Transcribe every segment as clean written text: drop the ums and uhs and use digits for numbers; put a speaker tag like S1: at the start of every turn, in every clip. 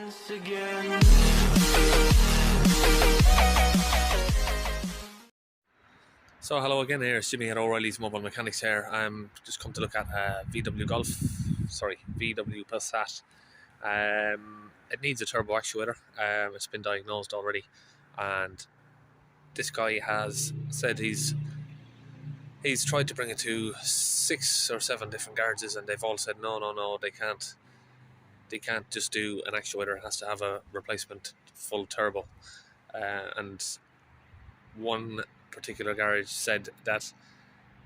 S1: So hello again, here it's Jimmy at O'Reilly's Mobile Mechanics here. I'm just come to look at VW Passat. It needs a turbo actuator. It's been diagnosed already, and this guy has said he's tried to bring it to 6 or 7 different garages, and they've all said no, they can't just do an actuator. It has to have a replacement full turbo, and one particular garage said that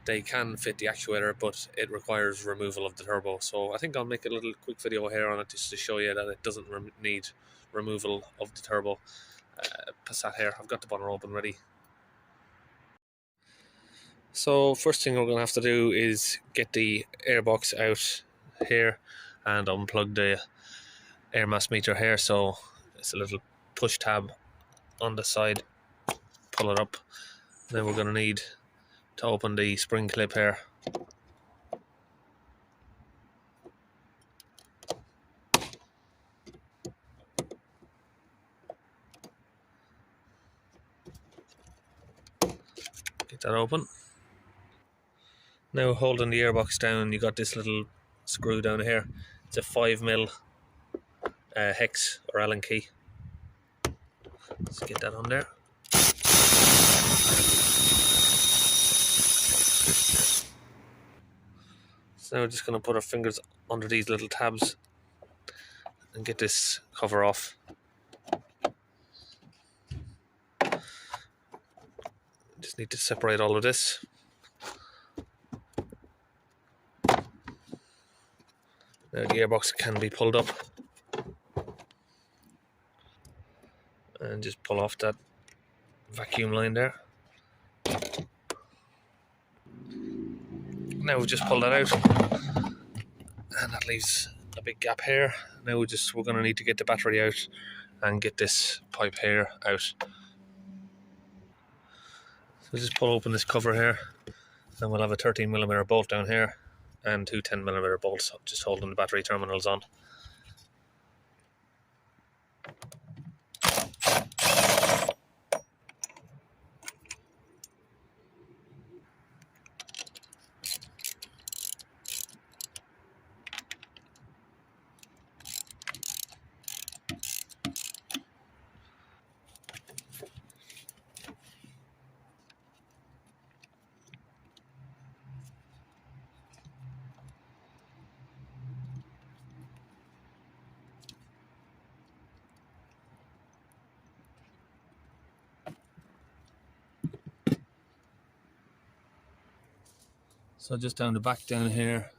S1: they can fit the actuator, but it requires removal of the turbo. So I think I'll make a little quick video here on it just to show you that it doesn't need removal of the turbo. Passat here, I've got the bonnet open ready. So first thing we're going to have to do is get the airbox out here and unplug the air mass meter here. So it's a little push tab on the side, pull it up. Then we're going to need to open the spring clip here. Get that open. Now holding the airbox down, you got this little screw down here. It's a 5mm hex or Allen key. Let's get that on there. So now we're just going to put our fingers under these little tabs and get this cover off. Just need to separate all of this. Now the airbox can be pulled up and just pull off that vacuum line there. Now we've just pulled that out, and that leaves a big gap here. Now we're going to need to get the battery out and get this pipe here out. So just pull open this cover here, and we'll have a 13mm bolt down here and 2 10mm bolts just holding the battery terminals on. So just down the back down here,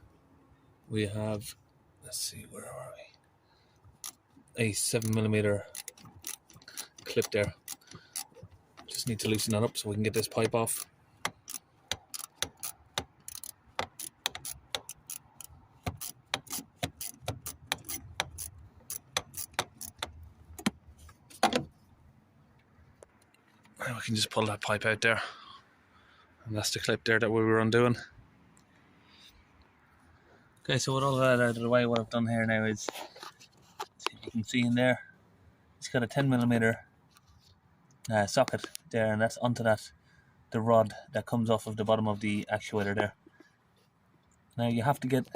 S1: we have, let's see, where are we? A 7mm clip there. Just need to loosen that up so we can get this pipe off. And we can just pull that pipe out there. And that's the clip there that we were undoing. Okay, so with all that out of the way, what I've done here now is, see if you can see in there, it's got a 10mm socket there, and that's onto that, the rod that comes off of the bottom of the actuator there. Now you have to get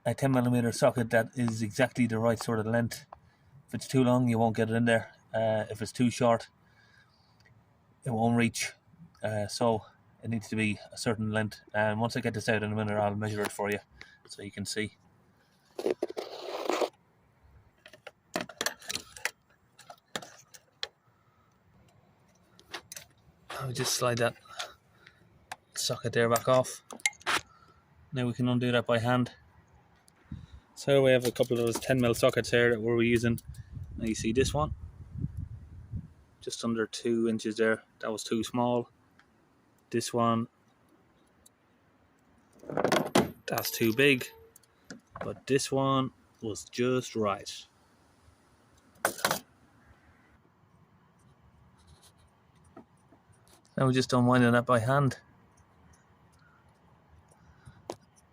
S1: a 10mm socket that is exactly the right sort of length. If it's too long, you won't get it in there. If it's too short, it won't reach. So it needs to be a certain length, and once I get this out in a minute, I'll measure it for you so you can see. I'll just slide that socket there back off. Now we can undo that by hand. So we have a couple of those 10mm sockets here that we're using. Now you see this one, just under 2 inches there. That was too small. This one, that's too big, but this one was just right. Now we're just unwinding that by hand.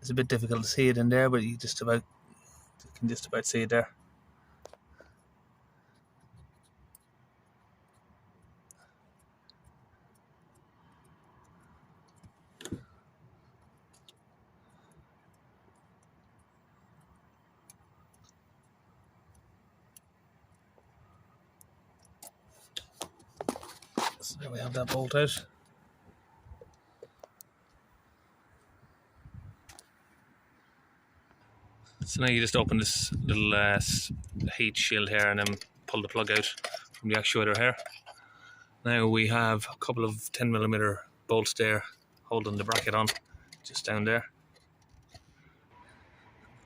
S1: It's a bit difficult to see it in there, but you can just about see it there. There we have that bolt out. So now you just open this little heat shield here and then pull the plug out from the actuator here. Now we have a couple of 10mm bolts there holding the bracket on, just down there.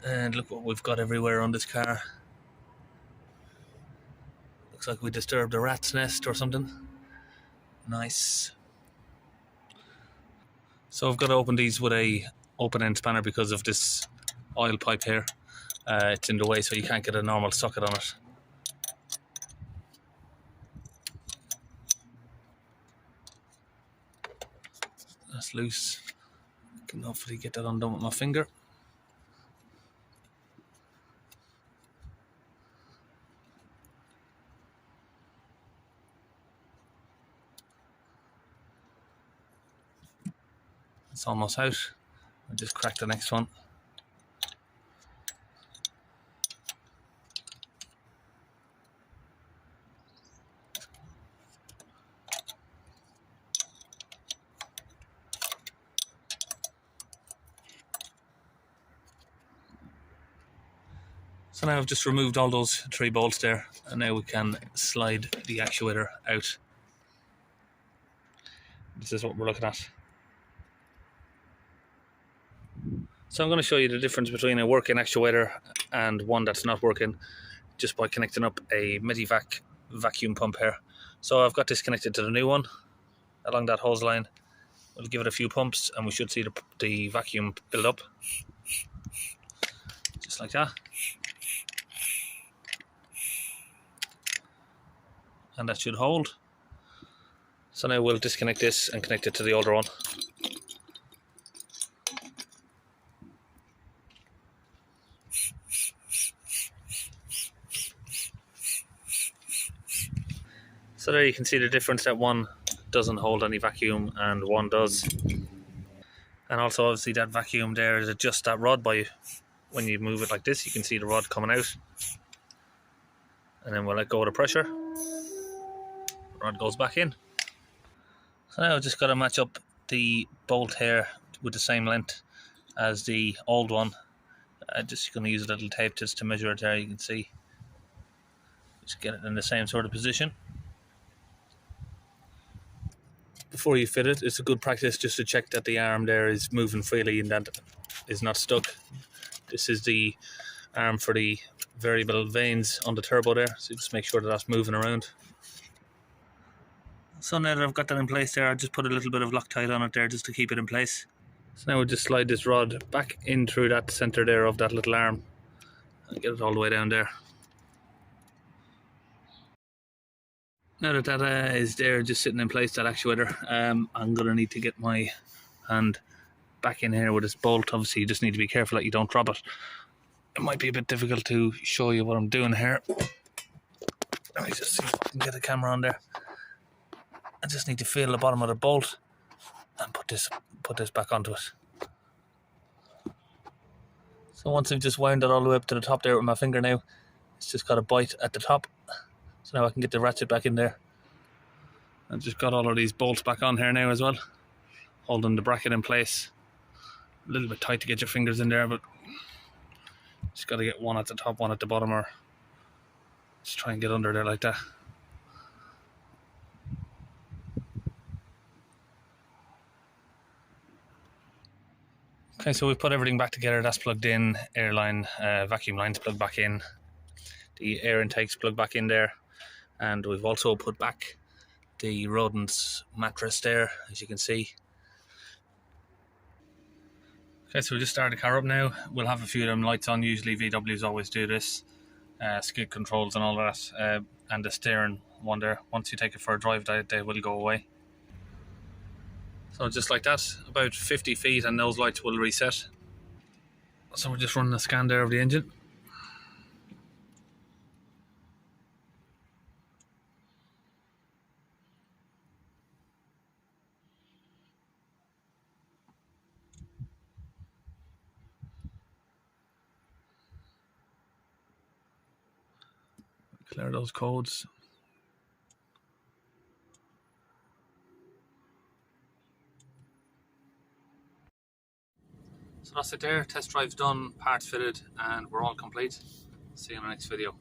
S1: And look what we've got everywhere on this car. Looks like we disturbed a rat's nest or something. Nice. So I've got to open these with a open end spanner because of this oil pipe here. It's in the way, so you can't get a normal socket on it. That's loose. I can hopefully get that undone with my finger. It's almost out. I'll just crack the next one. So now I've just removed all those 3 bolts there, and now we can slide the actuator out. This is what we're looking at. So I'm going to show you the difference between a working actuator and one that's not working, just by connecting up a Medivac vacuum pump here. So I've got this connected to the new one along that hose line. We'll give it a few pumps and we should see the vacuum build up, just like that. And that should hold. So now we'll disconnect this and connect it to the older one. So there you can see the difference, that one doesn't hold any vacuum and one does. And also obviously that vacuum there is just that rod. When you move it like this, you can see the rod coming out. And then we'll let go of the pressure. The rod goes back in. So now I've just got to match up the bolt here with the same length as the old one. I'm just going to use a little tape just to measure it there, you can see. Just get it in the same sort of position. Before you fit it, it's a good practice just to check that the arm there is moving freely and that is not stuck. This is the arm for the variable vanes on the turbo there, so just make sure that that's moving around. So now that I've got that in place there, I'll just put a little bit of Loctite on it there just to keep it in place. So now we'll just slide this rod back in through that centre there of that little arm and get it all the way down there. Now that that is there, just sitting in place, that actuator, I'm going to need to get my hand back in here with this bolt. Obviously you just need to be careful that you don't drop it. It might be a bit difficult to show you what I'm doing here. Let me just see if I can get the camera on there. I just need to feel the bottom of the bolt and put this back onto it. So once I've just wound it all the way up to the top there with my finger now, it's just got a bite at the top. So now I can get the ratchet back in there. I've just got all of these bolts back on here now as well, holding the bracket in place. A little bit tight to get your fingers in there, but just got to get one at the top, one at the bottom, or just try and get under there like that. Okay, so we've put everything back together. That's plugged in, airline, vacuum lines plugged back in, the air intakes plugged back in there, and we've also put back the rodent's mattress there, as you can see. Okay, so we just started the car up now. We'll have a few of them lights on. Usually VWs always do this, skid controls and all that, and the steering one there. Once you take it for a drive, they will go away. So just like that, about 50 feet and those lights will reset. So we're just running a scan there of the engine. Clear those codes. So that's it there. Test drive's done, parts fitted, and we're all complete. See you in the next video.